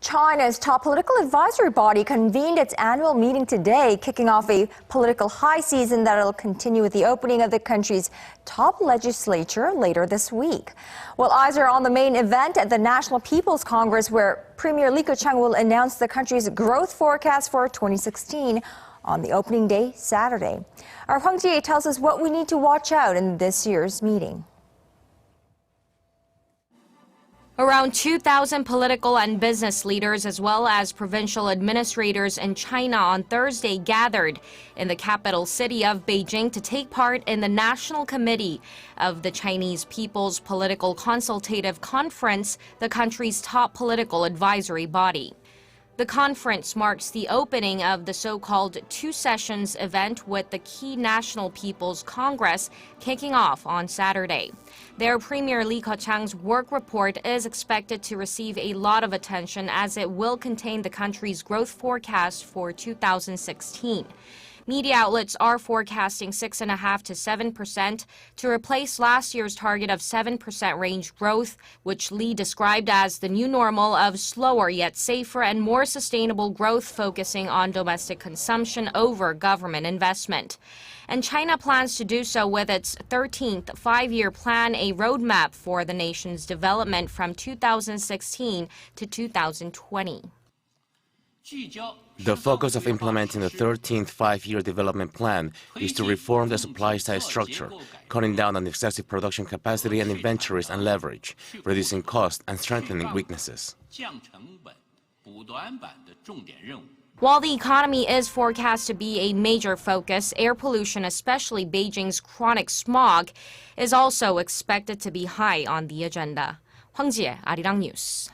China's top political advisory body convened its annual meeting today, kicking off a political high season that will continue with the opening of the country's top legislature later this week. Well, eyes are on the main event at the National People's Congress, where Premier Li Keqiang will announce the country's growth forecast for 2016 on the opening day, Saturday. Our Hwang Ji-hye tells us what we need to watch out in this year's meeting. Around 2,000 political and business leaders, as well as provincial administrators in China on Thursday, gathered in the capital city of Beijing to take part in the National Committee of the Chinese People's Political Consultative Conference, the country's top political advisory body. The conference marks the opening of the so-called two sessions event, with the key National People's Congress kicking off on Saturday. Their Premier Li Keqiang's work report is expected to receive a lot of attention, as it will contain the country's growth forecast for 2016. Media outlets are forecasting 6.5% to 7% to replace last year's target of 7% range growth, which Li described as the new normal of slower yet safer and more sustainable growth, focusing on domestic consumption over government investment. And China plans to do so with its 13th five-year plan, a roadmap for the nation's development from 2016 to 2020. The focus of implementing the 13th five-year development plan is to reform the supply-side structure, cutting down on excessive production capacity and inventories and leverage, reducing costs and strengthening weaknesses. While the economy is forecast to be a major focus, air pollution, especially Beijing's chronic smog, is also expected to be high on the agenda. Hwang Ji-hye, Arirang News.